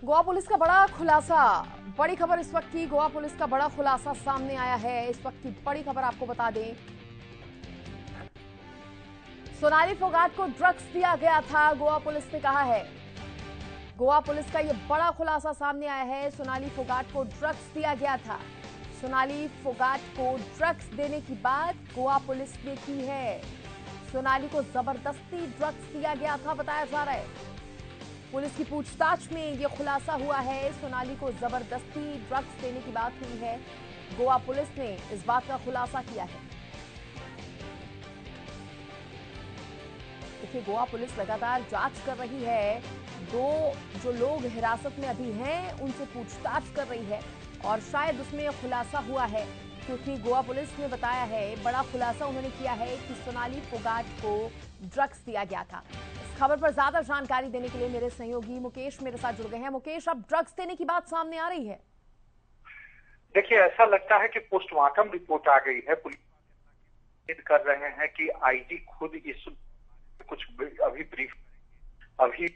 Goa police का बड़ा खुलासा। बड़ी खबर इस वक्त की, गोवा पुलिस का बड़ा खुलासा सामने आया है। इस वक्त की बड़ी खबर आपको बता दें, सोनाली फोगाट को ड्रग्स दिया गया था, गोवा पुलिस ने कहा है। गोवा पुलिस का यह बड़ा खुलासा सामने आया है। सोनाली फोगाट को ड्रग्स दिया गया था। सोनाली फोगाट को ड्रग्स देने की बात गोवा पुलिस ने की है। सोनाली को जबरदस्ती ड्रग्स दिया गया था बताया जा रहा है। पुलिस की पूछताछ में यह खुलासा हुआ है। सोनाली को जबरदस्ती ड्रग्स देने की बात हुई है। गोवा पुलिस ने इस बात का खुलासा किया है। देखिए, गोवा पुलिस लगातार जांच कर रही है। दो जो लोग हिरासत में अभी हैं उनसे पूछताछ कर रही है और शायद उसमें यह खुलासा हुआ है, क्योंकि गोवा पुलिस ने बताया है, बड़ा खुलासा उन्होंने किया है कि सोनाली फोगाट को ड्रग्स दिया गया था। इस खबर पर ज्यादा जानकारी देने के लिए मेरे सहयोगी मुकेश मेरे साथ जुड़ गए हैं। मुकेश, अब ड्रग्स देने की बात सामने आ रही है। देखिए, ऐसा लगता है कि पोस्टमार्टम रिपोर्ट आ गई है। पुलिस उम्मीद कर रहे हैं कि आईजी खुद इस कुछ अभी ब्रीफ अभी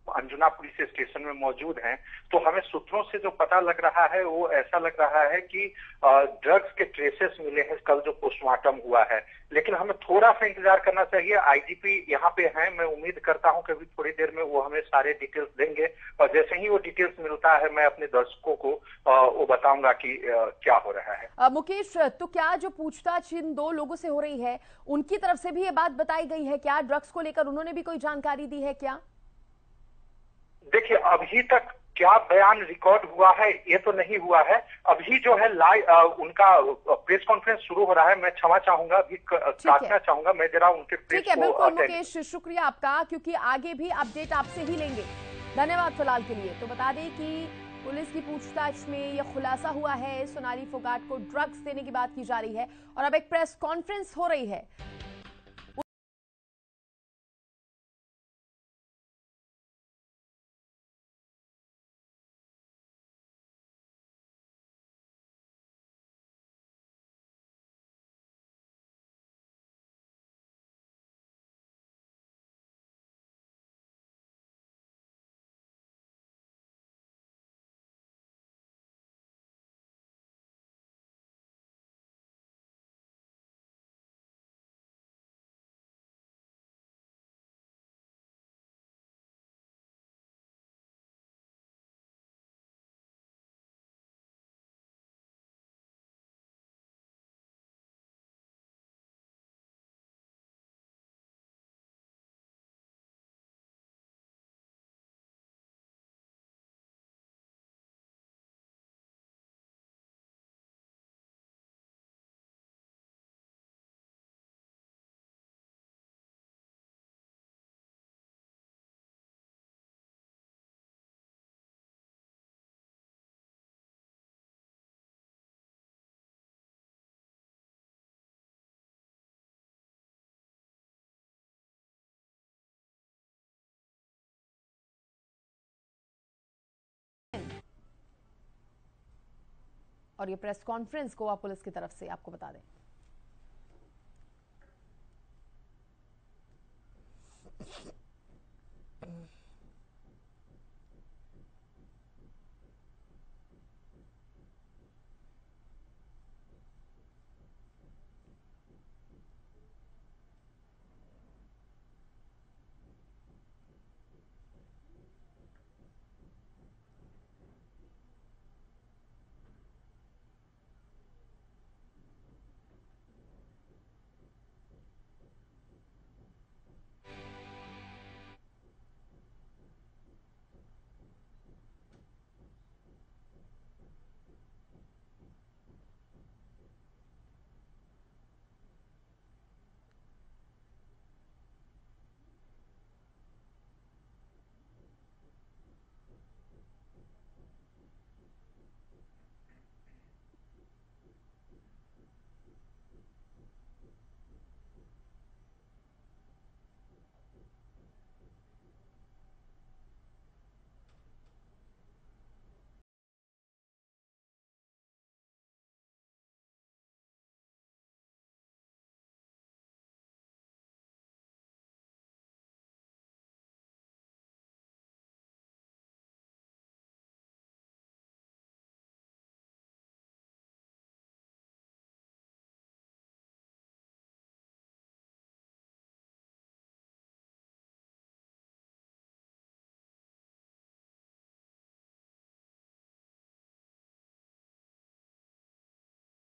अंजुना पुलिस स्टेशन में मौजूद हैं। तो हमें सूत्रों से जो पता लग रहा है वो ऐसा लग रहा है कि ड्रग्स के ट्रेसेस मिले हैं कल जो पोस्टमार्टम हुआ है। लेकिन हमें थोड़ा सा इंतजार करना चाहिए। आईजीपी यहाँ पे हैं, मैं उम्मीद करता हूँ कि अभी थोड़ी देर में वो हमें सारे डिटेल्स देंगे और जैसे ही वो डिटेल्स मिलता है मैं अपने दर्शकों को वो बताऊंगा कि क्या हो रहा है। मुकेश, तो क्या जो पूछताछ इन दो लोगों से हो रही है, उनकी तरफ से भी ये बात बताई गई है क्या? ड्रग्स को लेकर उन्होंने भी कोई जानकारी दी है क्या? देखिए, अभी तक क्या बयान रिकॉर्ड हुआ है ये तो नहीं हुआ है। अभी जो है लाइव उनका प्रेस कॉन्फ्रेंस शुरू हो रहा है। मैं क्षमा चाहूंगा, अभी ठीक है, काटना चाहूंगा। मैं जरा उनके ठीक प्रेस है, को बिल्कुल अटेंड। मुकेश, शुक्रिया आपका, क्योंकि आगे भी अपडेट आपसे ही लेंगे। धन्यवाद फिलहाल के लिए। तो बता दें कि पुलिस की पूछताछ में यह खुलासा हुआ है, सोनाली फोगाट को ड्रग्स देने की बात की जा रही है और अब एक प्रेस कॉन्फ्रेंस हो रही है। और ये प्रेस कॉन्फ्रेंस गोवा पुलिस की तरफ से, आपको बता दें।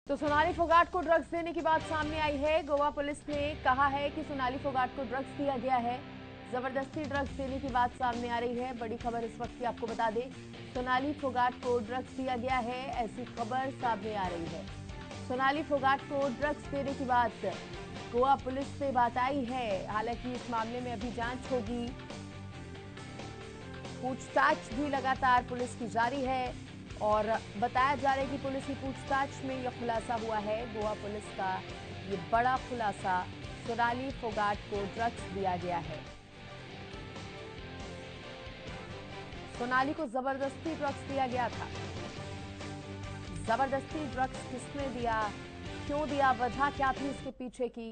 तो सोनाली फोगाट को ड्रग्स देने की बात सामने आई है। गोवा पुलिस ने कहा है कि सोनाली फोगाट को ड्रग्स दिया गया है। जबरदस्ती ड्रग्स देने की बात सामने आ रही है। बड़ी खबर इस वक्त की आपको बता दें, सोनाली फोगाट को ड्रग्स दिया गया है, ऐसी खबर सामने आ रही है। सोनाली फोगाट को ड्रग्स देने की बात गोवा पुलिस से बात आई है। हालांकि इस मामले में अभी जांच होगी, पूछताछ भी लगातार पुलिस की जारी है और बताया जा रहा है कि पुलिस की पूछताछ में यह खुलासा हुआ है। गोवा पुलिस का ये बड़ा खुलासा, सोनाली फोगाट को ड्रग्स दिया गया है। सोनाली को जबरदस्ती ड्रग्स दिया गया था। जबरदस्ती ड्रग्स किसने दिया, क्यों दिया, वजह क्या थी इसके पीछे की?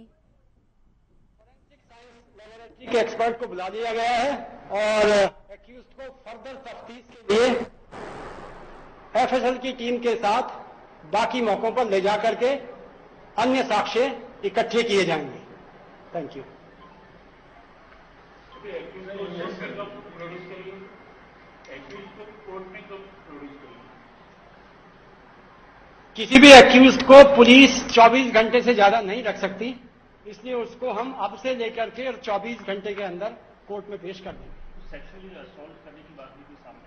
के एक्सपर्ट को बुला लिया गया है और एक्यूज्ड को फर्दर तफ्तीश के लिए एफएसएल की टीम के साथ बाकी मौकों पर ले जाकर के अन्य साक्ष्य इकट्ठे किए जाएंगे। Thank you. किसी भी एक्यूज्ड को पुलिस 24 घंटे से ज्यादा नहीं रख सकती, इसलिए उसको हम अब से लेकर के 24 घंटे के अंदर कोर्ट में पेश कर देंगे। सेक्सुअली असॉल्ट करने की बात भी सामने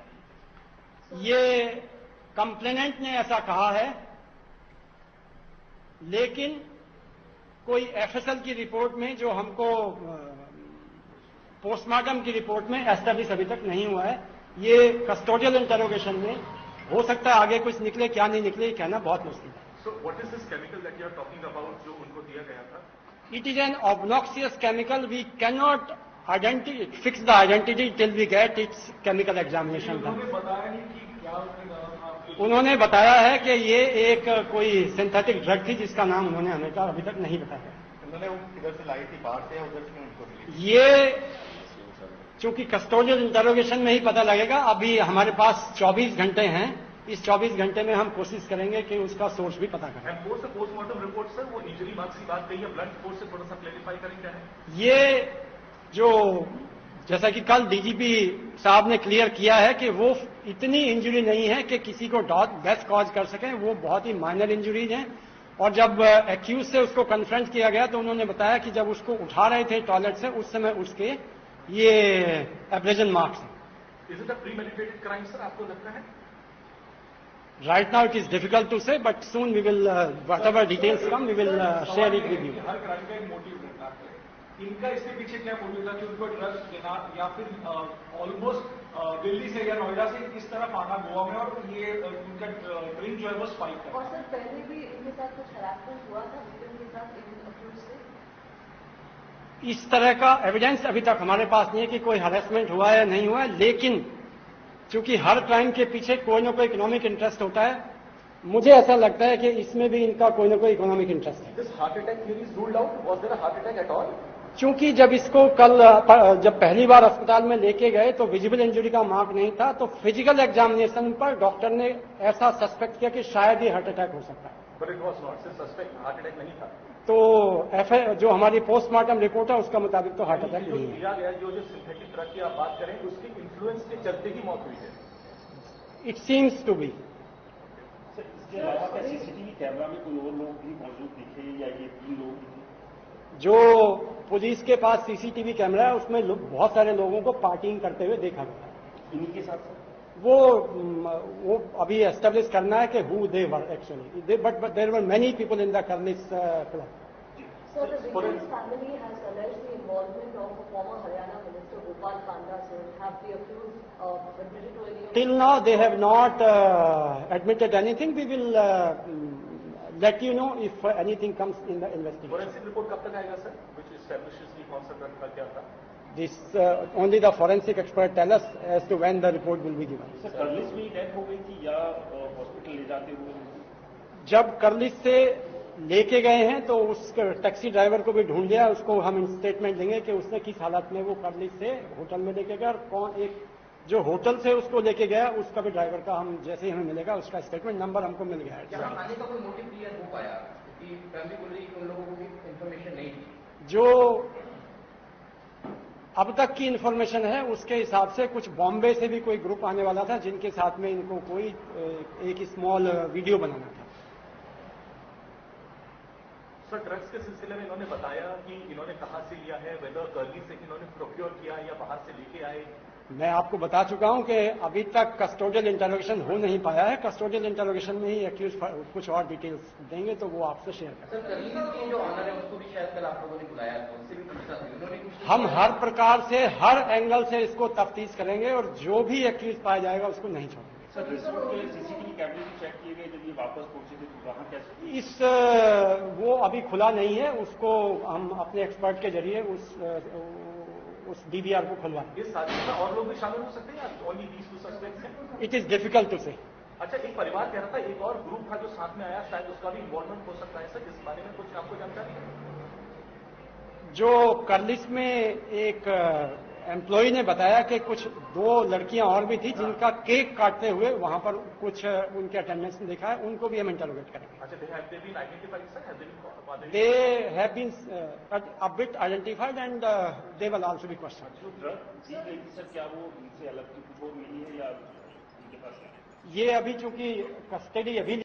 आई। ये कंप्लेनेंट ने ऐसा कहा है, लेकिन कोई एफएसएल की रिपोर्ट में, जो हमको पोस्टमार्टम की रिपोर्ट में एस्टेब्लिश अभी तक नहीं हुआ है। ये कस्टोडियल इंटरोगेशन में हो सकता है आगे कुछ निकले, क्या नहीं निकले ये कहना बहुत मुश्किल है। So what is this chemical that you are talking about जो उनको दिया गया था? It is an obnoxious chemical. We cannot fix the identity till we get its chemical examination done. उन्होंने बताया है कि ये एक कोई सिंथेटिक ड्रग थी जिसका नाम उन्होंने हमें अभी तक नहीं बताया। उन्होंने किधर से लाई थी, बाहर से या उधर से उनको मिली? ये चूंकि कस्टोडियल इंटरोगेशन में ही पता लगेगा। अभी हमारे पास 24 घंटे हैं, इस 24 घंटे में हम कोशिश करेंगे कि उसका सोर्स भी पता करें। पोस्टमार्टम रिपोर्ट सर, वो इंजरी मार्क्स की बात कही है, ब्लड रिपोर्ट से थोड़ा सा क्लैरिफाई करेंगे। ये जो जैसा कि कल डीजीपी साहब ने क्लियर किया है कि वो इतनी इंजरी नहीं है कि किसी को डेथ कॉज कर सके, वो बहुत ही माइनर इंजरीज हैं। और जब एक्यूज से उसको कन्फ्रंट किया गया तो उन्होंने बताया कि जब उसको उठा रहे थे टॉयलेट से, उस समय उसके ये एब्रेजन मार्क्स हैं। Is it a premeditated crime sir, आपको लगता है? Right now it is difficult to say, but soon we will, whatever details come, we will share it with you. Her crime का एक मोटिव रहता है। इनका इसके पीछे क्या मोटिव था कि उनको ड्रग्स देना, या फिर ऑलमोस्ट दिल्ली से या नोएडा से इस तरफ आना गोवा में, और ये उनका ड्रीम जो है वो स्पाइक करना। और सर पहले भी इनके साथ कुछ हरासमेंट हुआ था विक्टिम के साथ इन अक्यूज से? इस तरह का एविडेंस अभी तक हमारे पास नहीं है कि कोई हरेसमेंट हुआ है या नहीं हुआ है, लेकिन क्योंकि हर क्राइम के पीछे कोई ना कोई इकोनॉमिक इंटरेस्ट होता है, मुझे ऐसा लगता है कि इसमें भी इनका कोई ना कोई इकोनॉमिक इंटरेस्ट है। This heart attack theory is ruled out. Was there a heart attack at all? क्योंकि जब इसको कल जब पहली बार अस्पताल में लेके गए तो विजिबल इंजरी का मार्क नहीं था, तो फिजिकल एग्जामिनेशन पर डॉक्टर ने ऐसा सस्पेक्ट किया कि शायद ये हार्ट अटैक हो सकता है। But it was not sir, suspect heart attack नहीं था। तो जो हमारी पोस्टमार्टम रिपोर्ट है उसका मुताबिक तो हार्ट अटैक नहीं है। दिया गया जो सिंथेटिक ड्रग की आप बात करें, उसके इन्फ्लुएंस के चलते ही मौत हुई है। It seems to be. इसके अलावा क्या सीसीटीवी कैमरा में कोई और लोग भी मौजूद दिखे, या ये 3 लोग दिखे? जो पुलिस के पास सीसीटीवी कैमरा है उसमें बहुत सारे लोगों को पार्टिंग करते हुए देखा गया। इन्हीं के साथ वो अभी एस्टेब्लिश करना है कि who they were actually, but there were many people in the curlers club. So the victim's family has alleged the involvement of a former Haryana minister Gopal Kanda. So have the accused admitted to any? Till now they have not admitted anything. We will let you know if anything comes in the investigation. Forensic report कब तक आएगा sir, which establishes कि कौन सा drug था, क्या था? This only the forensic expert tell us as to when the report will be given. Sir Curlies में ही डेथ हो गई थी या हॉस्पिटल ले जाते हुए? जब कर्लिस से लेके गए हैं तो उस टैक्सी ड्राइवर को भी ढूंढ लिया, उसको हम स्टेटमेंट देंगे कि उसने किस हालत में वो कर्लिस से होटल में लेके गया, और कौन एक जो होटल से उसको लेके गया उसका भी ड्राइवर का हम जैसे ही हमें मिलेगा उसका स्टेटमेंट नंबर हमको मिल गया है। यहाँ आने का कोई मोटिव क्लियर हो पाया कि फैमिली बोल रही कि उन लोगों को भी इन्फॉर्मेशन नहीं थी? जो अब तक की इन्फॉर्मेशन है उसके हिसाब से कुछ बॉम्बे से भी कोई ग्रुप आने वाला था जिनके साथ में इनको कोई एक स्मॉल वीडियो बनाना था। सर, ड्रग्स के सिलसिले में इन्होंने बताया कि इन्होंने कहां से लिया है, वेदर कर्ली से इन्होंने प्रोक्योर किया या बाहर से लेके आए। मैं आपको बता चुका हूं कि अभी तक कस्टोडियल इंटरोगेशन हो नहीं पाया है। कस्टोडियल इंटरोगेशन में ही एक्यूज कुछ और डिटेल्स देंगे तो वो आपसे शेयर करेंगे। सर, कर्ली की जो ऑनर है उसको भी शायद कल आप लोगों ने बुलाया था, उससे भी पूछताछ हुई, उन्होंने कुछ हम हर प्रकार से हर एंगल से इसको तफ्तीश करेंगे और जो भी एक्यूज पाया जाएगा उसको नहीं छोड़ेंगे। सर, रिसोर्ट के सीसीटीवी कैमरे भी चेक किए गए जब ये वापस पहुंचे थे तो वहां कैसे? वो अभी खुला नहीं है, उसको हम अपने एक्सपर्ट के जरिए उस डीवीआर को खुलवाएंगे। इस साजिश में और लोग भी शामिल हो सकते हैं या ओनली दीज टू सस्पेक्ट्स हैं? इट इज डिफिकल्ट टू से। अच्छा, एक परिवार कह रहा था एक और ग्रुप था जो साथ में आया, शायद उसका भी इन्वॉल्वमेंट हो सकता है सर, इस बारे में कुछ आपको जानकारी है? जो कर्लिस में एक एम्प्लॉय ने बताया कि कुछ 2 लड़कियां और भी थी जिनका केक काटते हुए वहां पर कुछ उनके अटेंडेंस में देखा है, उनको भी हम इंटरोगेट करेंगे। अच्छा, they have been identified, sir? Have they been They have been a bit identified and they will also be questioned. जो ड्रग दी गई थी सर, क्या वो इनसे अलग की कुछ और मिली है या उनके पास है? ये अभी चूंकि कस्टडी अभी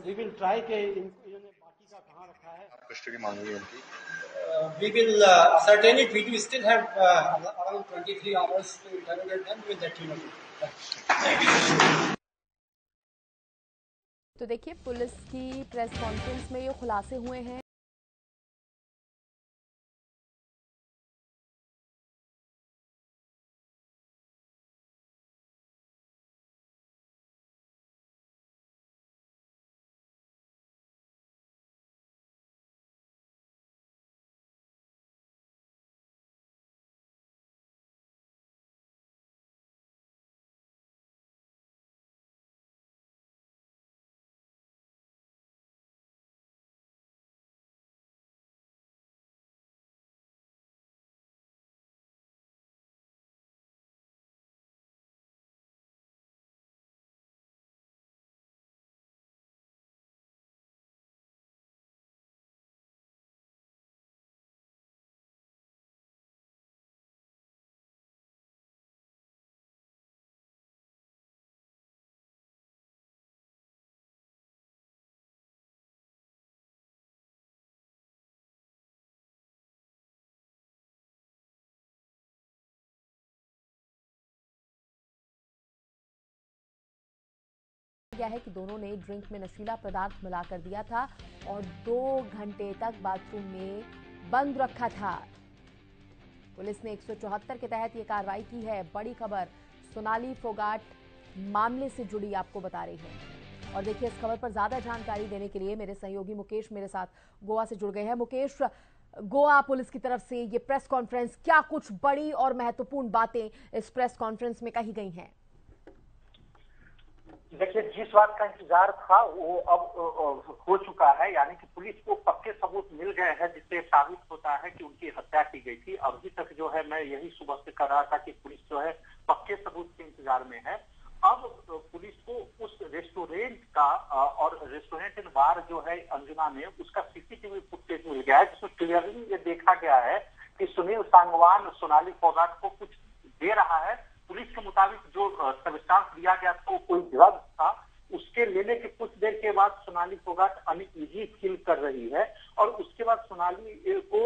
वी विल ट्राई के इन्होंने बाकी का कहाँ रखा है। कस्टडी मांगी उनकी। We will ascertain it. We do still have around 23 hours to interrogate them. We will let you know. तो देखिए, पुलिस की प्रेस कॉन्फ्रेंस में ये खुलासे हुए हैं। गया है कि दोनों ने ड्रिंक में नशीला पदार्थ मिलाकर दिया था और 2 घंटे तक बाथरूम में बंद रखा था। पुलिस ने 174 के तहत यह कार्रवाई की है। बड़ी खबर सोनाली फोगाट मामले से जुड़ी आपको बता रही है। और देखिए, इस खबर पर ज्यादा जानकारी देने के लिए मेरे सहयोगी मुकेश मेरे साथ गोवा से जुड़ गए हैं। मुकेश, गोवा पुलिस की तरफ से ये प्रेस कॉन्फ्रेंस, क्या कुछ बड़ी और महत्वपूर्ण बातें इस प्रेस कॉन्फ्रेंस में कही गई हैं? देखिए, जिस बात का इंतजार था वो अब हो चुका है, यानी कि पुलिस को पक्के सबूत मिल गए हैं जिससे साबित होता है कि उनकी हत्या की गई थी। अभी तक जो है, मैं यही सुबह से कर रहा था कि पुलिस जो है पक्के सबूत के इंतजार में है। अब पुलिस को उस रेस्टोरेंट का और रेस्टोरेंट एंड बार जो है अंजुना में, उसका सीसीटीवी फुटेज मिल गया है जिसमें क्लियरली ये देखा गया है कि सुनील सांगवान सोनाली फोगाट को कुछ दे रहा है। पुलिस के मुताबिक जो सब्सटेंस दिया गया था वो कोई ड्रग था। उसके लेने के कुछ देर के बाद सोनाली फोगाट अनईजी फील कर रही है और उसके बाद सोनाली को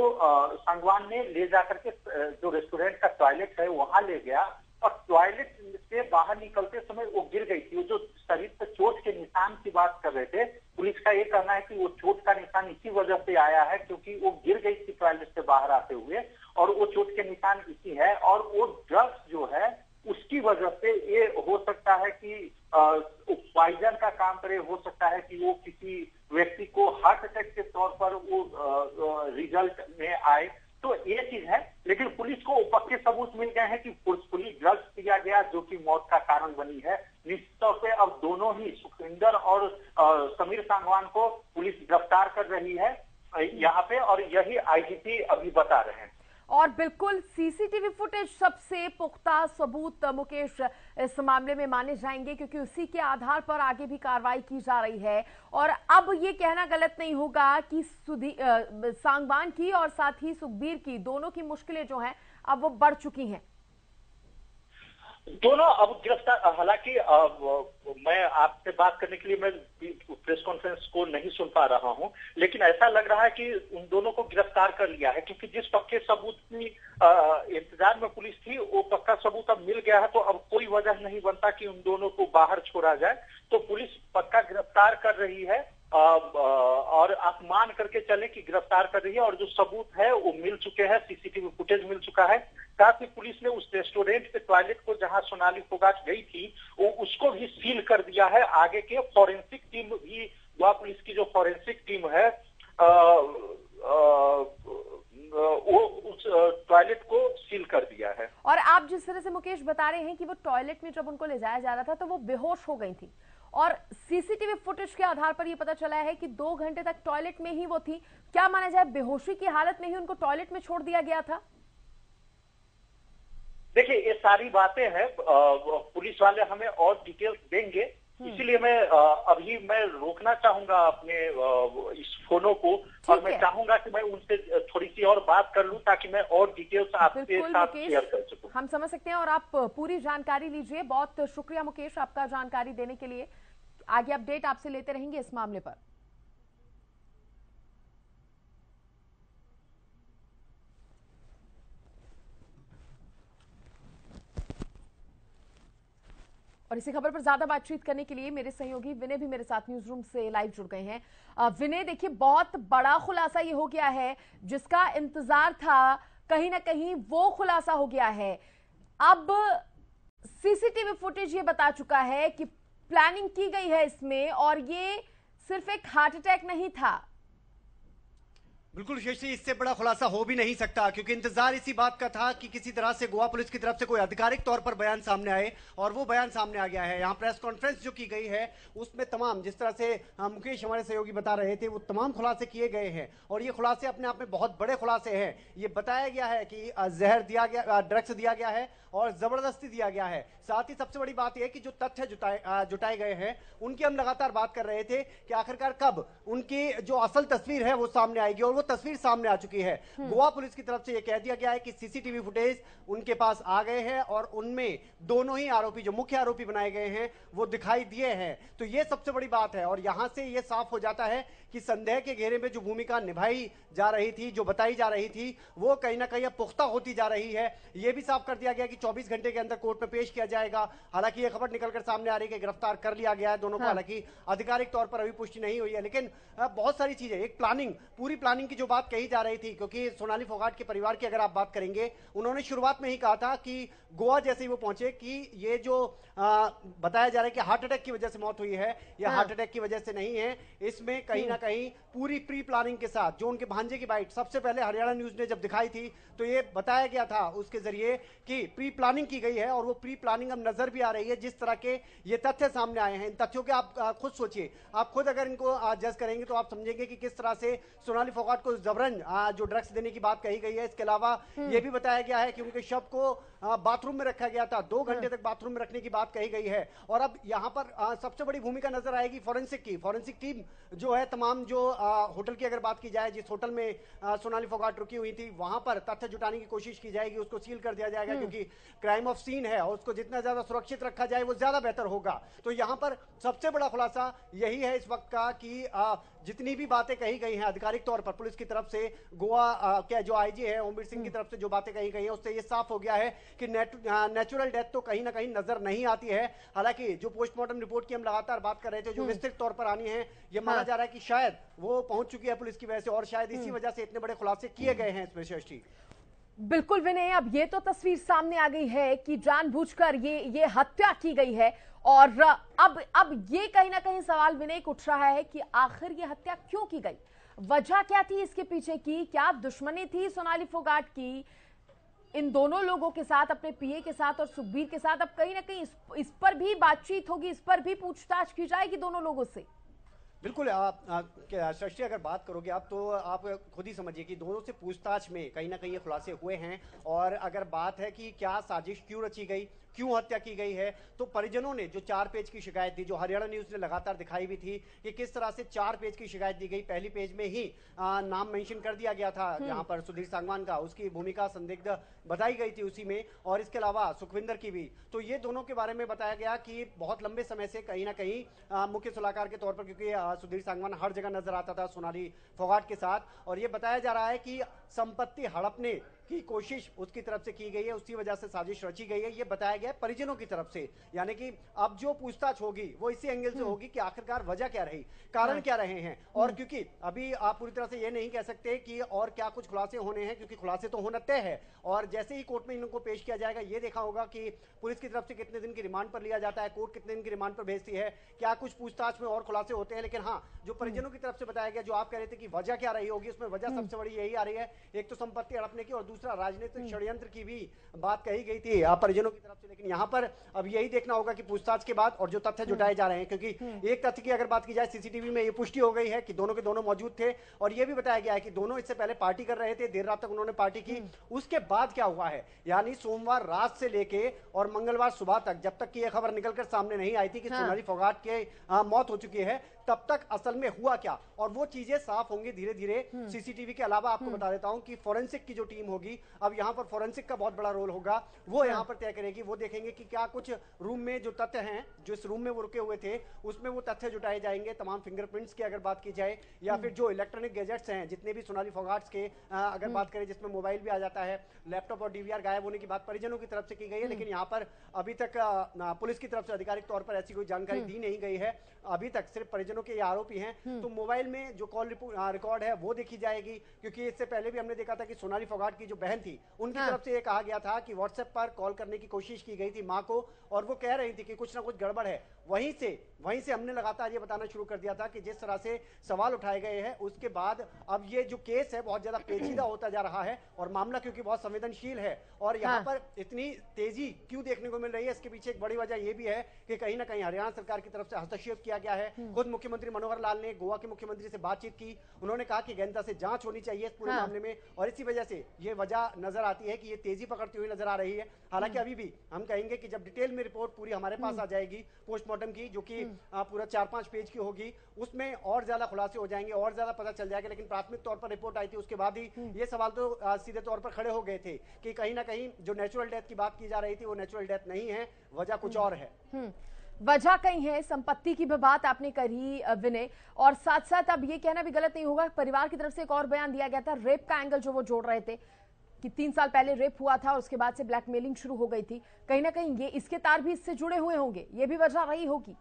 सांगवान ने ले जाकर के जो रेस्टोरेंट का टॉयलेट है वहां ले गया और टॉयलेट से बाहर निकलते समय वो गिर गई थी। वो जो शरीर पर चोट के निशान की बात कर रहे थे, पुलिस का ये कहना है कि वो चोट का निशान इसी वजह से आया है क्योंकि वो गिर गई थी टॉयलेट से बाहर आते हुए और वो चोट के निशान इसी है। और वो ड्रग्स जो है उसकी वजह से ये हो सकता है कि पॉइजन का काम करे, हो सकता है कि वो किसी व्यक्ति को हार्ट अटैक के तौर पर वो रिजल्ट में आए। तो ये चीज है, लेकिन पुलिस को पक्के सबूत मिल गए हैं कि पुलिस ड्रग्स दिया गया जो कि मौत का कारण बनी है। निश्चित तौर पे अब दोनों ही सुखविंदर और समीर सांगवान को पुलिस गिरफ्तार कर रही है यहाँ पे, और यही आईजीपी अभी बता रहे हैं। और बिल्कुल सीसीटीवी फुटेज सबसे पुख्ता सबूत मुकेश इस मामले में माने जाएंगे क्योंकि उसी के आधार पर आगे भी कार्रवाई की जा रही है। और अब ये कहना गलत नहीं होगा कि सांगवान की और साथ ही सुखबीर की दोनों की मुश्किलें जो हैं अब वो बढ़ चुकी हैं। दोनों अब गिरफ्तार, हालांकि मैं आपसे बात करने के लिए मैं प्रेस कॉन्फ्रेंस को नहीं सुन पा रहा हूं, लेकिन ऐसा लग रहा है कि उन दोनों को गिरफ्तार कर लिया है, क्योंकि जिस पक्के सबूत की इंतजार में पुलिस थी वो पक्का सबूत अब मिल गया है, तो अब कोई वजह नहीं बनता कि उन दोनों को बाहर छोड़ा जाए। तो पुलिस पक्का गिरफ्तार कर रही है, और आप मान करके चले कि गिरफ्तार कर रही है, और जो सबूत है वो मिल चुके हैं, सीसीटीवी फुटेज मिल चुका है। साथ ही पुलिस ने उस रेस्टोरेंट के टॉयलेट को जहां सोनाली फोगाट गई थी वो उसको भी सील कर दिया है। आगे के फॉरेंसिक टीम भी, गोवा पुलिस की जो फॉरेंसिक टीम है वो उस टॉयलेट को सील कर दिया है। और आप जिस तरह से मुकेश बता रहे हैं कि वो टॉयलेट में जब उनको ले जाया जा रहा था तो वो बेहोश हो गई थी, और सीसीटीवी फुटेज के आधार पर ये पता चला है कि 2 घंटे तक टॉयलेट में ही वो थी। क्या माना जाए, बेहोशी की हालत में ही उनको टॉयलेट में छोड़ दिया गया था? देखिए, ये सारी बातें हैं, पुलिस वाले हमें और डिटेल्स देंगे, इसीलिए मैं अभी मैं रोकना चाहूंगा अपने इस फोनो को, और मैं चाहूंगा कि मैं उनसे थोड़ी सी और बात कर लूं ताकि मैं और डिटेल्स आपके साथ शेयर कर सकूं। हम समझ सकते हैं, और आप पूरी जानकारी लीजिए। बहुत शुक्रिया मुकेश आपका जानकारी देने के लिए। आगे अपडेट आपसे लेते रहेंगे इस मामले पर। और इसी खबर पर ज्यादा बातचीत करने के लिए मेरे सहयोगी विनय भी मेरे साथ न्यूज रूम से लाइव जुड़ गए हैं। विनय, देखिए, बहुत बड़ा खुलासा ये हो गया है, जिसका इंतजार था कहीं ना कहीं वो खुलासा हो गया है। अब सीसीटीवी फुटेज ये बता चुका है कि प्लानिंग की गई है इसमें, और ये सिर्फ एक हार्ट अटैक नहीं था। बिल्कुल शशि, इससे बड़ा खुलासा हो भी नहीं सकता, क्योंकि इंतजार इसी बात का था कि किसी तरह से गोवा पुलिस की तरफ से कोई आधिकारिक तौर पर बयान सामने आए, और वो बयान सामने आ गया है। यहाँ प्रेस कॉन्फ्रेंस जो की गई है उसमें तमाम, जिस तरह से मुकेश हमारे सहयोगी बता रहे थे, वो तमाम खुलासे किए गए हैं, और ये खुलासे अपने आप में बहुत बड़े खुलासे हैं। ये बताया गया है कि जहर दिया गया, ड्रग्स दिया गया है और जबरदस्ती दिया गया है। साथ ही सबसे बड़ी बात यह कि जो तथ्य जुटाए गए हैं उनकी हम लगातार बात कर रहे थे कि आखिरकार कब उनकी जो असल तस्वीर है वो सामने आएगी, और वो तस्वीर सामने आ चुकी है। गोवा पुलिस की तरफ से यह कह दिया गया है कि सीसीटीवी फुटेज उनके पास आ गए हैं, और उनमें दोनों ही आरोपी, जो मुख्य आरोपी बनाए गए हैं, वो दिखाई दिए हैं। तो ये सबसे बड़ी बात है, और यहां से ये साफ हो जाता है कि संदेह के घेरे में जो भूमिका निभाई जा रही थी, जो बताई जा रही थी, वो कहीं ना कहीं पुख्ता होती जा रही है। यह भी साफ कर दिया गया कि 24 घंटे के अंदर कोर्ट में पेश किया जाएगा। हालांकि यह खबर निकलकर सामने आ रही है कि गिरफ्तार कर लिया गया है दोनों को। हालांकि आधिकारिक तौर पर अभी पुष्टि नहीं हुई है, लेकिन बहुत सारी चीजें, एक प्लानिंग, पूरी प्लानिंग की जो बात कही जा रही थी, क्योंकि सोनाली फोगाट के परिवार की अगर आप बात करेंगे, उन्होंने शुरुआत में ही कहा था कि गोवा जैसे ही वो पहुंचे कि ये जो बताया जा रहा है कि हार्ट अटैक की वजह से मौत हुई है, यह हार्ट अटैक की वजह से नहीं है। इसमें कहीं ना कहीं पूरी प्री प्लानिंग के साथ, जो उनके भांजे की बाइट सबसे पहले हरियाणा न्यूज ने जब दिखाई थी, तो ये बताया गया था उसके जरिए कि प्री प्लानिंग की गई है, और वो प्री प्लानिंग अब नजर भी आ रही है। जिस तरह के ये तथ्य सामने आए हैं, इन तथ्यों के आप खुद सोचिए, आप खुद अगर इनको जज करेंगे तो आप समझेंगे कि किस तरह से सोनाली फोगाट को जबरन जो ड्रग्स देने की बात कही गई है। इसके अलावा यह भी बताया गया है कि उनके शव को बाथरूम में रखा गया था, 2 घंटे तक बाथरूम में रखने की बात कही गई है। और अब यहां पर सबसे बड़ी भूमिका नजर आएगी फॉरेंसिक की। फॉरेंसिक टीम जो है, तमाम जो होटल की अगर बात की जाए, जिस होटल में सोनाली फोगाट रुकी हुई थी, वहां पर तथ्य जुटाने की कोशिश की जाएगी, उसको सील कर दिया जाएगा, क्योंकि क्राइम ऑफ सीन है और उसको जितना ज्यादा सुरक्षित रखा जाए वो ज्यादा बेहतर होगा। तो यहां पर सबसे बड़ा खुलासा यही है इस वक्त का कि जितनी भी बातें कही गई हैं आधिकारिक तौर पर पुलिस की तरफ से, गोवा के जो आईजी है ओमवीर सिंह की तरफ से जो बातें कही गई हैं, उससे ये साफ हो गया है कि नेचुरल डेथ तो कहीं ना कहीं नजर नहीं आती है। हालांकि जो पोस्टमार्टम रिपोर्ट की हम लगातार बात कर रहे थे, जो विस्तृत तौर पर आनी है, ये माना जा रहा है कि शायद वो पहुंच चुकी है पुलिस की वजह से, और शायद इसी वजह से इतने बड़े खुलासे किए गए हैं इसमें। सृष्टि, बिल्कुल विनय, अब ये तो तस्वीर सामने आ गई है कि जानबूझकर ये हत्या की गई है, और अब ये कहीं ना कहीं सवाल विनय उठ रहा है कि आखिर ये हत्या क्यों की गई, वजह क्या थी इसके पीछे की? क्या दुश्मनी थी सोनाली फोगाट की इन दोनों लोगों के साथ, अपने पीए के साथ और सुखबीर के साथ? अब कहीं ना कहीं इस पर भी बातचीत होगी, इस पर भी पूछताछ की जाएगी दोनों लोगों से। बिल्कुल, सृष्टि अगर बात करोगे आप, तो आप खुद ही समझिए कि दोनों से पूछताछ में कहीं ना कहीं ये खुलासे हुए हैं। और अगर बात है कि क्या साजिश क्यों रची गई, क्यों हत्या की गई है। तो परिजनों ने जो 4 पेज की शिकायत दी, जो हरियाणा न्यूज ने लगातार दिखाई भी थी कि किस तरह से 4 पेज की शिकायत दी गई। पहली पेज में ही नाम मेंशन कर दिया गया था यहाँ पर सुधीर सांगवान का, उसकी भूमिका संदिग्ध बताई गई थी उसी में, और इसके अलावा सुखविंदर की भी। तो ये दोनों के बारे में बताया गया कि बहुत लंबे समय से कहीं ना कहीं मुख्य सलाहकार के तौर पर, क्योंकि सुधीर सांगवान हर जगह नजर आता था सोनाली फोगाट के साथ, और ये बताया जा रहा है कि संपत्ति हड़पने की कोशिश उसकी तरफ से की गई है, उसी वजह से साजिश रची गई है, ये बताया गया परिजनों की तरफ से। यानी कि अब जो पूछताछ होगी वो इसी एंगल से होगी कि आखिरकार वजह क्या रही, कारण क्या रहे हैं। और क्योंकि अभी आप पूरी तरह से ये नहीं कह सकते कि और क्या कुछ खुलासे होने हैं, क्योंकि खुलासे तो होना तय है, और जैसे ही कोर्ट में इनको पेश किया जाएगा ये देखा होगा कि पुलिस की तरफ से कितने दिन की रिमांड पर लिया जाता है, कोर्ट कितने दिन की रिमांड पर भेजती है, क्या कुछ पूछताछ में और खुलासे होते हैं। लेकिन हाँ, जो परिजनों की तरफ से बताया गया, जो आप कह रहे थे कि वजह क्या रही होगी, उसमें वजह सबसे बड़ी यही आ रही है, एक तो संपत्ति हड़पने की और दूसरा राजनीतिक षड्यंत्र की भी बात कही गई थी परिजनों की तरफ से। लेकिन यहाँ पर अब यही देखना होगा कि पूछताछ के बाद और जो तथ्य जुटाए जा रहे हैं, क्योंकि एक तथ्य की अगर बात की जाए, सीसीटीवी में ये पुष्टि हो गई है कि दोनों के दोनों मौजूद थे, और ये भी बताया गया है कि दोनों इससे पहले पार्टी कर रहे थे, देर रात तक उन्होंने पार्टी की। उसके बाद क्या हुआ है, यानी सोमवार रात से लेके और मंगलवार सुबह तक, जब तक कि यह खबर निकलकर सामने नहीं आई थी कि सोनाली फोगाट के मौत हो चुकी है, तब तक असल में हुआ क्या, और वो चीजें साफ होंगी धीरे धीरे। सीसीटीवी के अलावा आपको बता देता हूं कि फोरेंसिक की जो टीम होगी, अब यहां पर फोरेंसिक का बहुत बड़ा रोल होगा, वो यहां पर तय करेगी। वो देखेंगे कि क्या कुछ रूम में जो तथ्य हैं, जो इस रूम में वो रुके हुए थे, उसमें वो तथ्य जुटाए जाएंगे। तमाम फिंगरप्रिंट्स की अगर बात की जाए, या फिर जो इलेक्ट्रॉनिक गैजेट्स हैं जितने भी सोनाली फोगाट्स के अगर बात करें, जिसमें मोबाइल भी आ जाता है, लैपटॉप और डीवीआर गायब होने की बात परिजनों की तरफ से की गई है। लेकिन यहाँ पर अभी तक पुलिस की तरफ से आधिकारिक तौर पर ऐसी कोई जानकारी दी नहीं गई है। अभी तक सिर्फ परिजनों के आरोपी हैं। तो मोबाइल में जो कॉल रिकॉर्ड है वो देखी जाएगी, क्योंकि इससे पहले भी हमने देखा था कि सोनाली फोगाट की जो बहन थी, उनकी तरफ से ये कहा गया था कि व्हाट्सएप पर कॉल करने की कोशिश की गई थी मां को, और वो कह रही थी कि कुछ ना कुछ गड़बड़ है। वहीं से हमने लगातार ये बताना शुरू कर दिया था कि जिस तरह से सवाल उठाए गए हैं, उसके बाद अब ये जो केस है बहुत ज्यादा पेचीदा होता जा रहा है, और मामला क्योंकि बहुत संवेदनशील है, और यहाँ पर इतनी तेजी क्यों देखने को मिल रही है, इसके पीछे एक बड़ी वजह यह भी है कि कहीं ना कहीं हरियाणा सरकार की तरफ से हस्तक्षेप किया गया है। खुद मुख्यमंत्री मनोहर लाल ने गोवा के मुख्यमंत्री से बातचीत की, उन्होंने कहा कि गहनता से जांच होनी चाहिए इस पूरे मामले में, और इसी वजह से ये वजह नजर आती है कि ये तेजी पकड़ती हुई नजर आ रही है। हालांकि अभी भी हम कहेंगे कि जब डिटेल में रिपोर्ट पूरी हमारे पास आ जाएगी पोस्टमार्टम की, जो कि पूरा 4-5 पेज की होगी, उसमें और ज्यादा खुलासे हो जाएंगे, और ज्यादा पता चल जाएगा। लेकिन प्राथमिक तौर पर रिपोर्ट आई थी, उसके बाद ही ये सवाल तो सीधे तौर पर खड़े हो गए थे कि कहीं ना कहीं जो नेचुरल डेथ की बात की जा रही थी वो नेचुरल डेथ नहीं है, वजह कुछ और है। वजह कहीं है, संपत्ति की भी बात आपने करी विनय, और साथ साथ अब ये कहना भी गलत नहीं होगा, परिवार की तरफ से एक और बयान दिया गया था, रेप का एंगल जो वो जोड़ रहे थे कि 3 साल पहले रेप हुआ था और उसके बाद से ब्लैकमेलिंग शुरू हो गई थी। कहीं ना कहीं ये इसके तार भी इससे जुड़े हुए होंगे, ये भी वजह रही होगी।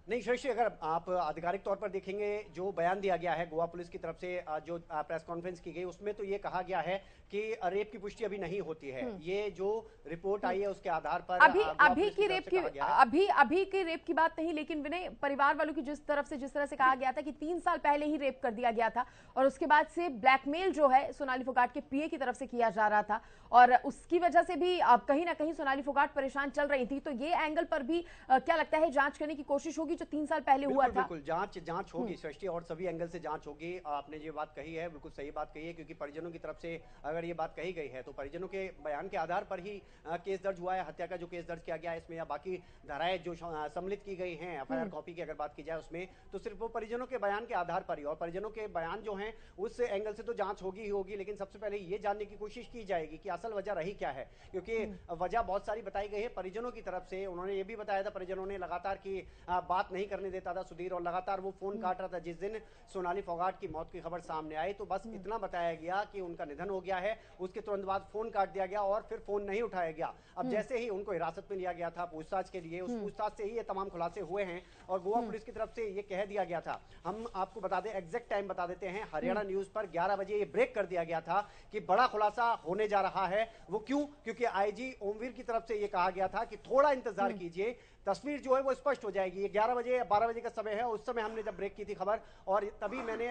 नहीं श्रेष्ठ, अगर आप आधिकारिक तौर पर देखेंगे, जो बयान दिया गया है गोवा पुलिस की तरफ से, जो प्रेस कॉन्फ्रेंस की गई, उसमें तो ये कहा गया है कि रेप की पुष्टि अभी नहीं होती है। ये जो रिपोर्ट आई है उसके आधार पर अभी की रेप की बात नहीं, लेकिन विनय, परिवार वालों की जिस तरह से कहा गया था कि 3 साल पहले ही रेप कर दिया गया था, और उसके बाद से ब्लैकमेल जो है सोनाली फोगाट के पीए की तरफ से किया जा रहा था, और उसकी वजह से भी कहीं ना कहीं सोनाली फोगाट परेशान चल रही थी। तो ये एंगल पर भी क्या लगता है जांच करने की कोशिश होगी जो 3 साल पहले हुआ था? बिल्कुल जांच होगी सृष्टि, और सभी एंगल से जांच होगी। आपने ये बात कही है, बिल्कुल सही बात कही है, क्योंकि परिजनों की तरफ से अगर ये बात कही गई है तो परिजनों के बयान के आधार पर ही केस दर्ज हुआ है। हत्या का जो केस दर्ज किया गया है इसमें, या बाकी धाराएं जो सम्मिलित की गई हैं एफआईआर कॉपी की अगर बात की जाए उसमें, तो सिर्फ वो परिजनों के बयान के आधार पर ही, और परिजनों के बयान जो हैं उस एंगल से तो जांच होगी ही होगी। लेकिन सबसे पहले ये जानने की कोशिश की जाएगी कि असल वजह रही क्या है, क्योंकि वजह बहुत सारी बताई गई है परिजनों की तरफ से। उन्होंने ये भी बताया था, परिजनों ने लगातार की बात नहीं करने देता था सुधीर, और लगातार वो फोन काट रहा था। जिस दिन सोनाली फोगाट की मौत की खबर सामने आई तो बस इतना बताया गया कि उनका निधन हो गया है, उसके तुरंत बाद फोन काट दिया गया और फिर फोन नहीं उठाया गया। अब जैसे ही उनको हिरासत में लिया गया था पूछताछ के लिए, उस पूछताछ से ही ये तमाम खुलासे हुए हैं, और गोवा पुलिस की तरफ से ये कह दिया गया था। हम आपको बता दें, एग्जैक्ट टाइम बता देते हैं, हरियाणा न्यूज पर 11 बजे ये ब्रेक कर दिया गया था कि बड़ा खुलासा होने जा रहा है। वो क्यों? क्योंकि आईजी ओमवीर की तरफ से ये कहा गया था कि थोड़ा इंतजार कीजिए, तस्वीर जो है वो स्पष्ट हो जाएगी। ये 11 बजे 12 बजे का समय है, उस समय हमने जब ब्रेक की थी खबर, और तभी मैंने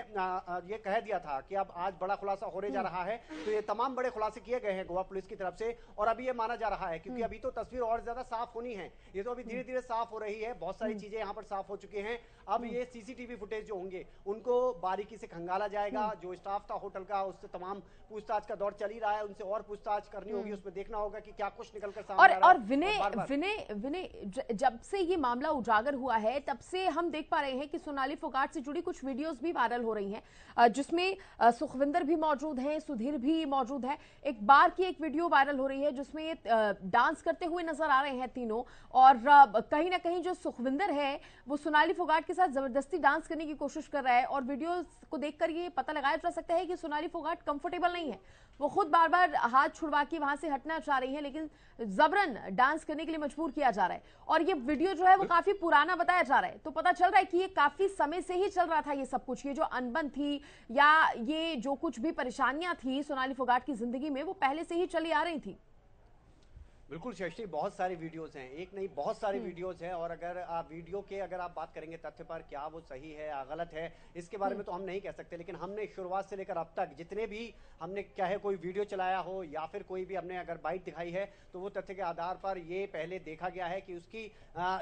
ये कह दिया था कि अब आज बड़ा खुलासा होने जा रहा है, तो ये तमाम बड़े खुलासे किए गए हैं गोवा पुलिस की तरफ से, और अभी ये माना जा रहा है क्योंकि अभी तो तस्वीर और ज्यादा साफ होनी है, ये तो अभी धीरे धीरे साफ हो रही है, बहुत सारी चीजें यहाँ पर साफ हो चुकी हैं। अब ये सीसीटीवी फुटेज जो होंगे उनको बारीकी से खंगाला जाएगा, जो स्टाफ था होटल का उससे तमाम पूछताछ का दौर चल ही रहा है, उनसे और पूछताछ करनी होगी, उसमें देखना होगा कि क्या कुछ निकलकर सामने आ रहा है। और विनय जब से ये मामला उजागर हुआ है तब से हम देख पा रहे हैं कि सोनाली फोगाट से जुड़ी कुछ वीडियोस भी वायरल हो रही हैं, जिसमें सुखविंदर भी मौजूद हैं, सुधीर भी मौजूद है। एक बार की एक वीडियो वायरल हो रही है जिसमें ये डांस करते हुए नजर आ रहे हैं तीनों, और कहीं ना कहीं जो सुखविंदर है वो सोनाली फोगाट के साथ जबरदस्ती डांस करने की कोशिश कर रहा है, और वीडियो को देखकर ये पता लगाया जा सकता है कि सोनाली फोगाट कंफर्टेबल नहीं है, वो खुद बार बार हाथ छुड़वा के वहां से हटना चाह रही है, लेकिन जबरन डांस करने के लिए मजबूर किया जा रहा है। और ये वीडियो जो है वो काफी पुराना बताया जा रहा है, तो पता चल रहा है कि ये काफी समय से ही चल रहा था ये सब कुछ, ये जो अनबन थी या ये जो कुछ भी परेशानियां थी सोनाली फोगाट की जिंदगी में वो पहले से ही चली आ रही थी। बिल्कुल सृष्टि, बहुत सारी वीडियोस हैं, एक नहीं बहुत सारी वीडियोस हैं, और अगर आप वीडियो के अगर आप बात करेंगे तथ्य पर क्या वो सही है या गलत है इसके बारे में तो हम नहीं कह सकते, लेकिन हमने शुरुआत से लेकर अब तक जितने भी हमने चाहे कोई वीडियो चलाया हो या फिर कोई भी हमने अगर बाइट दिखाई है तो वो तथ्य के आधार पर ये पहले देखा गया है कि उसकी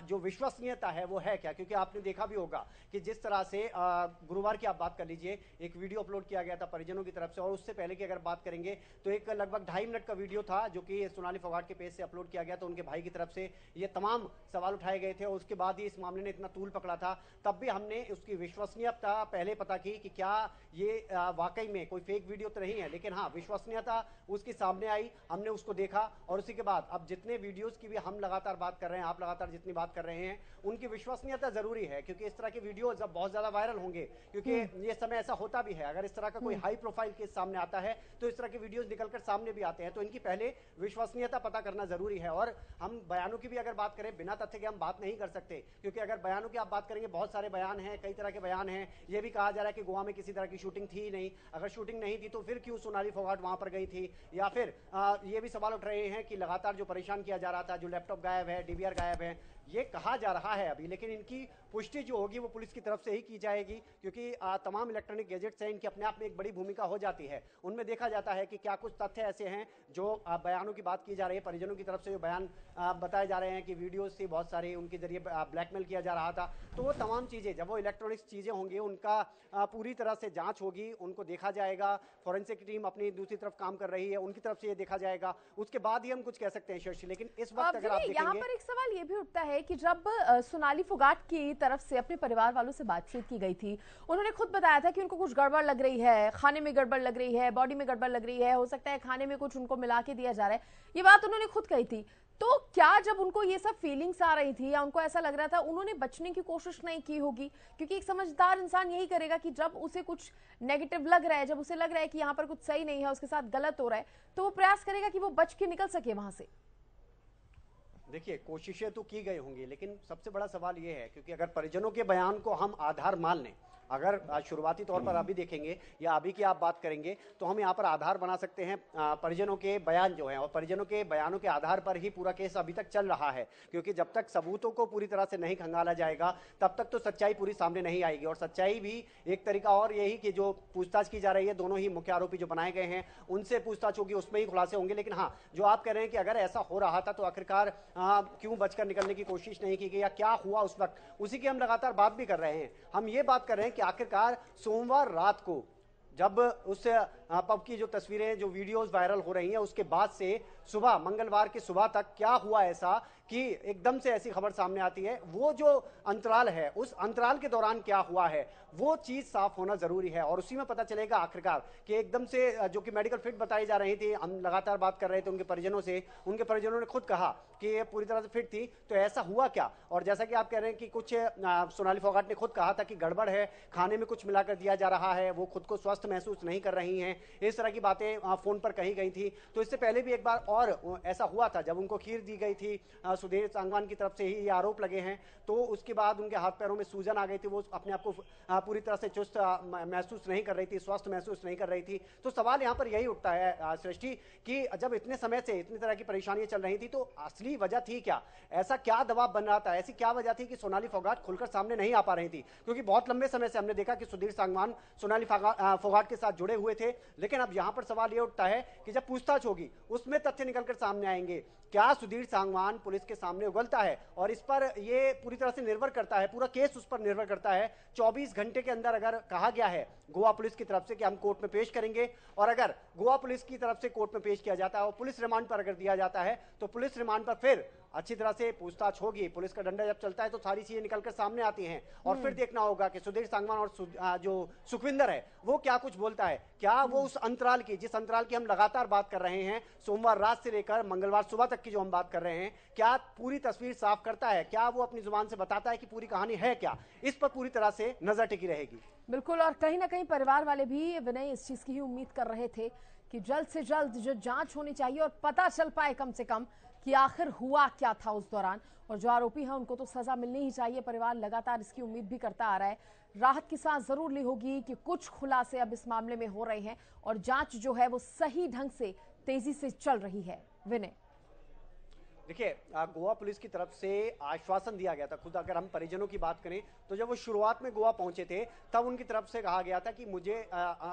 जो विश्वसनीयता है वो है क्या, क्योंकि आपने देखा भी होगा कि जिस तरह से गुरुवार की आप बात कर लीजिए, एक वीडियो अपलोड किया गया था परिजनों की तरफ से, और उससे पहले की अगर बात करेंगे तो एक लगभग 2.5 मिनट का वीडियो था जो कि सोनाली फोगाट के पेज से अपलोड किया गया, तो उनके भाई की तरफ से ये तमाम सवाल उठाए गए थे, और उसके बाद ही इस मामले ने इतना तूल पकड़ा था। तब भी हमने उसकी विश्वसनीयता पहले पता की कि क्या ये वाकई में कोई फेक वीडियो तो नहीं है, लेकिन हाँ विश्वसनीयता उसकी सामने आई, हमने उसको देखा, और उसी के बाद अब जितने वीडियोस की भी हम लगातार बात कर रहे हैं, आप लगातार जितनी बात कर रहे हैं, उनकी विश्वसनीयता जरूरी है, क्योंकि इस तरह के वीडियो जब बहुत ज्यादा वायरल होंगे, क्योंकि ये समय ऐसा होता भी है, अगर इस तरह का कोई हाई प्रोफाइल केस सामने आता है तो इस तरह के वीडियोस निकलकर सामने भी आते हैं, तो इनकी पहले विश्वसनीयता पता करना जरूरी है। और हम बयानों की भी अगर बात करें, बिना तथ्य के हम बात नहीं कर सकते, क्योंकि अगर बयानों की आप बात करेंगे, बहुत सारे बयान हैं, कई तरह के बयान हैं, ये भी कहा जा रहा है कि गोवा में किसी तरह की शूटिंग थी नहीं, अगर शूटिंग नहीं थी तो फिर क्यों सोनाली फोगाट वहां पर गई थी, या फिर ये भी सवाल उठ रहे हैं कि लगातार जो परेशान किया जा रहा था, जो लैपटॉप गायब है, डीवीआर गायब है, ये कहा जा रहा है अभी, लेकिन इनकी पुष्टि जो होगी वो पुलिस की तरफ से ही की जाएगी, क्योंकि तमाम इलेक्ट्रॉनिक गैजेट्स हैं, इनकी अपने आप में एक बड़ी भूमिका हो जाती है, उनमें देखा जाता है कि क्या कुछ तथ्य ऐसे हैं जो बयानों की बात की जा रही है, परिजनों की तरफ से जो बयान बताए जा रहे हैं कि वीडियोस से बहुत सारे उनके जरिए ब्लैकमेल किया जा रहा था, तो वो तमाम चीजें जब वो इलेक्ट्रॉनिक्स चीजें होंगी उनका पूरी तरह से जांच होगी, उनको देखा जाएगा, फॉरेंसिक टीम अपनी दूसरी तरफ काम कर रही है, उनकी तरफ से ये देखा जाएगा, उसके बाद ही हम कुछ कह सकते हैं शशि। लेकिन इस वक्त अगर आप देखेंगे, यहाँ पर एक सवाल ये भी उठता है कि जब सोनाली फोगाट की तरफ से अपने परिवार वालों से बातचीत की गई थी, उन्होंने खुद बताया था कि उनको कुछ गड़बड़ लग रही है, खाने में गड़बड़ लग रही है, बॉडी में गड़बड़ लग रही है, हो सकता है खाने में कुछ उनको मिला के दिया जा रहा है, ये बात उन्होंने खुद कही थी। तो क्या जब उनको ये सब फीलिंग्स आ रही थी या उनको ऐसा लग रहा था, उन्होंने बचने की कोशिश नहीं की होगी? क्योंकि एक समझदार इंसान यही करेगा कि जब उसे कुछ नेगेटिव लग रहा है, जब उसे लग रहा है कि यहाँ पर कुछ सही नहीं है, उसके साथ गलत हो रहा है, तो वो प्रयास करेगा कि वो बच के निकल सके वहां से। देखिए, कोशिशें तो की गई होंगी, लेकिन सबसे बड़ा सवाल ये है, क्योंकि अगर परिजनों के बयान को हम आधार मान लें, अगर शुरुआती तौर पर अभी देखेंगे या अभी की आप बात करेंगे, तो हम यहाँ पर आधार बना सकते हैं परिजनों के बयान जो हैं, और परिजनों के बयानों के आधार पर ही पूरा केस अभी तक चल रहा है, क्योंकि जब तक सबूतों को पूरी तरह से नहीं खंगाला जाएगा तब तक तो सच्चाई पूरी सामने नहीं आएगी। और सच्चाई भी एक तरीका और यही कि जो पूछताछ की जा रही है, दोनों ही मुख्य आरोपी जो बनाए गए हैं उनसे पूछताछ होगी, उसमें ही खुलासे होंगे। लेकिन हाँ, जो आप कह रहे हैं कि अगर ऐसा हो रहा था तो आखिरकार क्यों बचकर निकलने की कोशिश नहीं की गई या क्या हुआ उस वक्त, उसी की हम लगातार बात भी कर रहे हैं। हम ये बात कर रहे हैं कि आखिरकार सोमवार रात को जब उस पब की जो तस्वीरें, जो वीडियोस वायरल हो रही हैं, उसके बाद से सुबह, मंगलवार की सुबह तक क्या हुआ ऐसा कि एकदम से ऐसी खबर सामने आती है, वो जो अंतराल है, उस अंतराल के दौरान क्या हुआ है, वो चीज साफ होना जरूरी है। और उसी में पता चलेगा आखिरकार कि एकदम से जो कि मेडिकल फिट बताई जा रही थी, हम लगातार बात कर रहे थे उनके परिजनों से, उनके परिजनों ने खुद कहा कि ये पूरी तरह से फिट थी, तो ऐसा हुआ क्या? और जैसा कि आप कह रहे हैं कि कुछ सोनाली फोगाट ने खुद कहा था कि गड़बड़ है, खाने में कुछ मिलाकर दिया जा रहा है, वो खुद को स्वस्थ महसूस नहीं कर रही हैं, इस तरह की बातें फोन पर कही गई थी। तो इससे पहले भी एक बार और ऐसा हुआ था जब उनको खीर दी गई थी, सुधीर सांगवान की तरफ से ही ये आरोप लगे हैं, तो उसके बाद उनके हाथ पैरों में सूजन आ गई थी, वो अपने आप को पूरी तरह से चुस्त महसूस नहीं कर रही थी, स्वस्थ महसूस नहीं कर रही थी। तो सवाल यहाँ पर यही उठता है सृष्टि कि जब इतने समय से इतनी तरह की परेशानियां चल रही थी तो असली वजह थी क्या? ऐसा क्या दबाव बन रहा था, ऐसी क्या वजह थी कि सोनाली फोगाट खुलकर सामने नहीं आ पा रही थी? क्योंकि बहुत लंबे समय से हमने देखा कि सुधीर सांगवान सोनाली फोगाट के साथ जुड़े हुए थे, लेकिन अब यहां पर सवाल यह उठता है कि जब पूछताछ होगी उसमें तथ्य निकलकर सामने आएंगे, क्या सुधीर सांगवान पुलिस के सामने उगलता है? और इस पर यह पूरी तरह से निर्भर करता है, पूरा केस उस पर निर्भर करता है। 24 घंटे के अंदर अगर कहा गया है गोवा पुलिस की तरफ से कि हम कोर्ट में पेश करेंगे, और अगर गोवा पुलिस की तरफ से कोर्ट में पेश किया जाता है और पुलिस रिमांड पर अगर दिया जाता है, तो पुलिस रिमांड पर फिर अच्छी तरह से पूछताछ होगी। पुलिस का डंडा जब चलता है तो सारी चीजें निकलकर सामने आती हैं, और फिर देखना होगा कि सुधीर सांगवान और जो सुखविंदर है वो क्या कुछ बोलता है। क्या वो उस अंतराल की, जिस अंतराल की हम लगातार बात कर रहे हैं, सोमवार रात से लेकर मंगलवार सुबह तक की जो हम बात कर रहे हैं, क्या पूरी तस्वीर साफ करता है? क्या वो अपनी जुबान से बताता है कि पूरी कहानी है क्या? इस पर पूरी तरह से नजर टिकी रहेगी। बिल्कुल, और कहीं ना कहीं परिवार वाले भी विनय इस चीज की ही उम्मीद कर रहे थे कि जल्द से जल्द जो जांच होनी चाहिए और पता चल पाए कम से कम कि आखिर हुआ क्या था उस दौरान, और जो आरोपी हैं उनको तो सजा मिलनी ही चाहिए। परिवार लगातार इसकी उम्मीद भी करता आ रहा है। राहत की सांस जरूर ली होगी कि कुछ खुलासे अब इस मामले में हो रहे हैं और जांच जो है वो सही ढंग से तेजी से चल रही है। विनय, देखिए, गोवा पुलिस की तरफ से आश्वासन दिया गया था। खुद अगर हम परिजनों की बात करें तो जब वो शुरुआत में गोवा पहुंचे थे तब उनकी तरफ से कहा गया था कि मुझे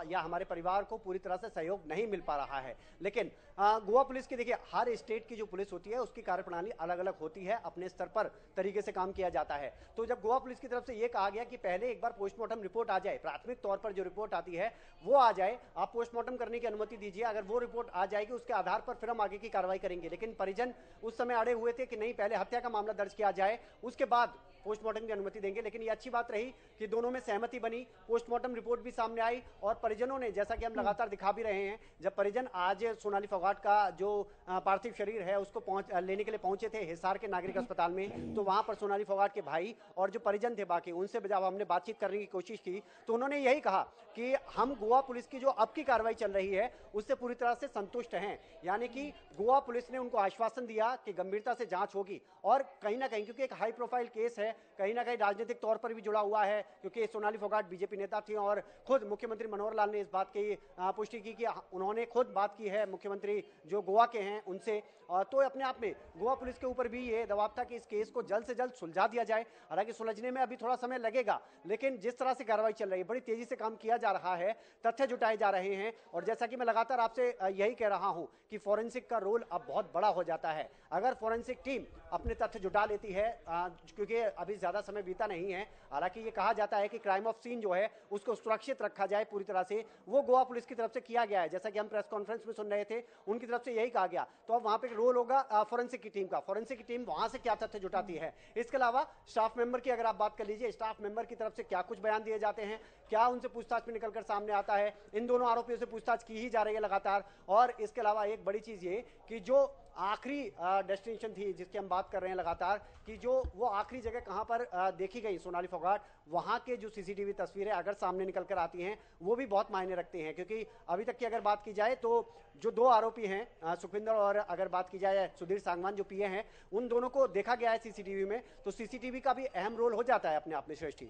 या हमारे परिवार को पूरी तरह से सहयोग नहीं मिल पा रहा है। लेकिन गोवा पुलिस की, देखिए, हर स्टेट की जो पुलिस होती है उसकी कार्यप्रणाली अलग अलग होती है, अपने स्तर पर तरीके से काम किया जाता है। तो जब गोवा पुलिस की तरफ से यह कहा गया कि पहले एक बार पोस्टमार्टम रिपोर्ट आ जाए, प्राथमिक तौर पर जो रिपोर्ट आती है वो आ जाए, आप पोस्टमार्टम करने की अनुमति दीजिए, अगर वो रिपोर्ट आ जाएगी उसके आधार पर फिर हम आगे की कार्रवाई करेंगे। लेकिन परिजन उस समय अड़े हुए थे कि नहीं, पहले हत्या का मामला दर्ज किया जाए, उसके बाद पोस्टमार्टम की अनुमति देंगे। लेकिन ये अच्छी बात रही कि दोनों में सहमति बनी, पोस्टमार्टम रिपोर्ट भी सामने आई, और परिजनों ने, जैसा कि हम लगातार दिखा भी रहे हैं, जब परिजन आज सोनाली फोगाट का जो पार्थिव शरीर है उसको लेने के लिए पहुंचे थे हिसार के नागरिक अस्पताल में, तो वहां पर सोनाली फोगाट के भाई और जो परिजन थे बाकी, उनसे जब हमने बातचीत करने की कोशिश की तो उन्होंने यही कहा कि हम गोवा पुलिस की जो अब की कार्रवाई चल रही है उससे पूरी तरह से संतुष्ट हैं। यानी कि गोवा पुलिस ने उनको आश्वासन दिया कि गंभीरता से जांच होगी, और कहीं ना कहीं क्योंकि एक हाई प्रोफाइल केस है, कहीं ना कहीं राजनीतिक तौर पर भी जुड़ा हुआ है, क्योंकि सोनाली फोगाट बीजेपी नेता थी और खुद मुख्यमंत्री मनोहर लाल ने इस बात की पुष्टि की कि उन्होंने खुद बात की है मुख्यमंत्री जो गोवा के हैं उनसे, तो अपने आप में गोवा पुलिस के ऊपर भी ये दबाव था कि इस केस को जल्द से जल्द सुलझा दिया जाए। हालांकि सुलझने में अभी थोड़ा समय लगेगा, लेकिन जिस तरह से कार्रवाई चल रही है, बड़ी तेजी से काम किया जा रहा है, तथ्य जुटाए जा रहे हैं, और जैसा कि मैं लगातार आपसे यही कह रहा हूं कि फॉरेंसिक का रोल अब बहुत बड़ा हो जाता है। अगर फॉरेंसिक टीम अपने तथ्य जुटा लेती है, क्योंकि अभी ज्यादा समय बीता नहीं है, हालांकि ये कहा जाता है कि क्राइम ऑफ सीन जो है उसको सुरक्षित रखा जाए पूरी तरह से, वो गोवा पुलिस की तरफ से किया गया है। जैसा कि हम प्रेस कॉन्फ्रेंस में सुन रहे थे, उनकी तरफ से यही कहा गया। तो अब वहां पे रोल होगा फॉरेंसिक की टीम का, फॉरेंसिक की टीम वहां से क्या तथ्य जुटाती है। इसके अलावा स्टाफ मेंबर की अगर आप बात कर लीजिए, स्टाफ मेंबर की तरफ से क्या कुछ बयान दिए जाते हैं, क्या उनसे पूछताछ में निकलकर सामने आता है। इन दोनों आरोपियों से पूछताछ की ही जा रही है लगातार। और इसके अलावा एक बड़ी चीज ये कि जो आखिरी डेस्टिनेशन थी जिसकी हम बात कर रहे हैं लगातार, कि जो वो आखिरी जगह कहां पर देखी गई सोनाली फोगाट, वहां के जो सीसीटीवी तस्वीरें अगर सामने निकल कर आती हैं वो भी बहुत मायने रखते हैं। क्योंकि अभी तक की अगर बात की जाए तो जो दो आरोपी हैं सुखविंदर और अगर बात की जाए सुधीर सांगवान जो पीए हैं, उन दोनों को देखा गया है सीसीटीवी में, तो सीसीटीवी का भी अहम रोल हो जाता है अपने आप में। श्रेष्ठी,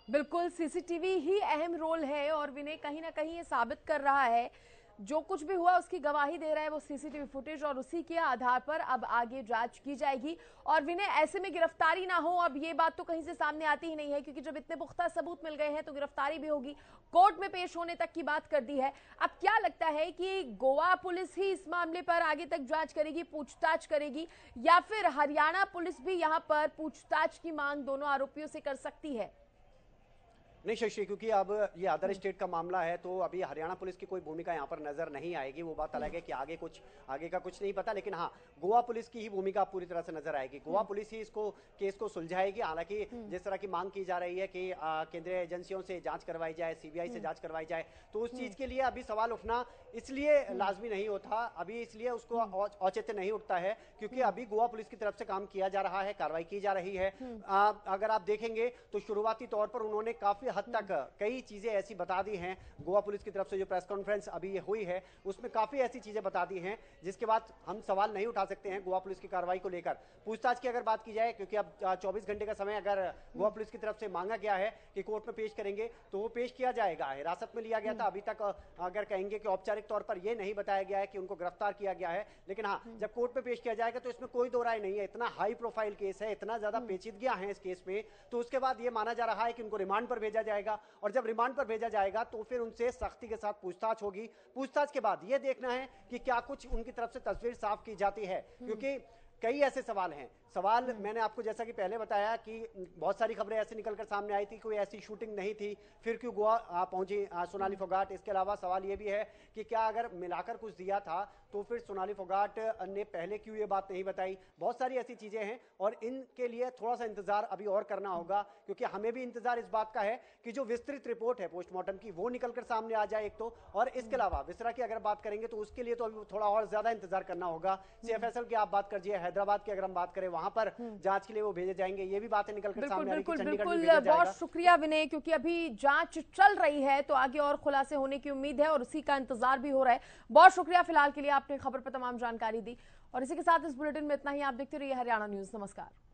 बिल्कुल, सीसीटीवी ही अहम रोल है, और विनय कहीं ना कहीं ये साबित कर रहा है, जो कुछ भी हुआ उसकी गवाही दे रहा है वो सीसीटीवी फुटेज, और उसी के आधार पर अब आगे जांच की जाएगी। और विनय, ऐसे में गिरफ्तारी ना हो, अब ये बात तो कहीं से सामने आती ही नहीं है, क्योंकि जब इतने पुख्ता सबूत मिल गए हैं तो गिरफ्तारी भी होगी, कोर्ट में पेश होने तक की बात कर दी है। अब क्या लगता है कि गोवा पुलिस ही इस मामले पर आगे तक जांच करेगी, पूछताछ करेगी, या फिर हरियाणा पुलिस भी यहां पर पूछताछ की मांग दोनों आरोपियों से कर सकती है? नहीं शशि, क्योंकि अब ये अदर स्टेट का मामला है तो अभी हरियाणा पुलिस की कोई भूमिका यहाँ पर नजर नहीं आएगी। वो बात अलग है कि आगे का कुछ नहीं पता, लेकिन हाँ, गोवा पुलिस की ही भूमिका पूरी तरह से नजर आएगी। गोवा पुलिस ही इसको केस को सुलझाएगी। हालांकि जिस तरह की मांग की जा रही है कि केंद्रीय एजेंसियों से जांच करवाई जाए, सीबीआई से जांच करवाई जाए, तो उस चीज के लिए अभी सवाल उठना इसलिए लाजमी नहीं होता, अभी इसलिए उसको औचित्य नहीं उठता है क्योंकि अभी गोवा पुलिस की तरफ से काम किया जा रहा है, कार्रवाई की जा रही है। अगर आप देखेंगे तो शुरुआती तौर पर उन्होंने काफी हद तक कई चीजें ऐसी बता दी हैं। गोवा पुलिस की तरफ से जो प्रेस कॉन्फ्रेंस अभी ये हुई है उसमें काफी ऐसी चीजें बता दी हैं जिसके बाद हम सवाल नहीं उठा सकते हैं गोवा पुलिस की कार्रवाई को लेकर। पूछताछ की अगर बात की जाए, क्योंकि अब 24 घंटे का समय अगर गोवा पुलिस की तरफ से मांगा गया है कि कोर्ट में पेश करेंगे तो वो पेश किया जाएगा। हिरासत में लिया गया था, अभी तक अगर कहेंगे कि औपचारिक तौर पर यह नहीं बताया गया है कि उनको गिरफ्तार किया गया है, लेकिन हाँ, जब कोर्ट में पेश किया जाएगा तो इसमें कोई दो राय नहीं है। इतना हाई प्रोफाइल केस है, इतना ज्यादा पेचीदगियां हैं इस केस में, तो उसके बाद यह माना जा रहा है कि उनको रिमांड पर भेजा जाएगा, और जब रिमांड पर भेजा जाएगा तो फिर उनसे सख्ती के साथ पूछताछ होगी। पूछताछ के बाद यह देखना है कि क्या कुछ उनकी तरफ से तस्वीर साफ की जाती है, क्योंकि कई ऐसे सवाल हैं। सवाल मैंने आपको जैसा कि पहले बताया कि बहुत सारी खबरें ऐसे निकलकर सामने आई थी, कोई ऐसी शूटिंग नहीं थी, फिर क्यों गोवा पहुंची सोनाली फोगाट। इसके अलावा सवाल ये भी है कि क्या अगर मिलाकर कुछ दिया था तो फिर सोनाली फोगाट ने पहले क्यों ये बात नहीं बताई। बहुत सारी ऐसी चीजें हैं और इनके लिए थोड़ा सा इंतजार अभी और करना होगा, क्योंकि हमें भी इंतजार इस बात का है कि जो विस्तृत रिपोर्ट है पोस्टमार्टम की वो निकलकर सामने आ जाए एक तो, और इसके अलावा विसरा की अगर बात करेंगे तो उसके लिए तो अभी थोड़ा और ज्यादा इंतजार करना होगा। सीएफएसएल की आप बात करिए, हैदराबाद की अगर हम बात करें वहां पर जांच के लिए वो भेजे जाएंगे, ये भी बातें निकलकर सामने आ रही है कि चंडीगढ़ में भेजा जाएगा। बहुत शुक्रिया विनय, क्योंकि अभी जांच चल रही है तो आगे और खुलासे होने की उम्मीद है और उसी का इंतजार भी हो रहा है। बहुत शुक्रिया फिलहाल के लिए, आपने खबर पर तमाम जानकारी दी। और इसी के साथ इस बुलेटिन में इतना ही। आप देखते रहिए हरियाणा न्यूज। नमस्कार।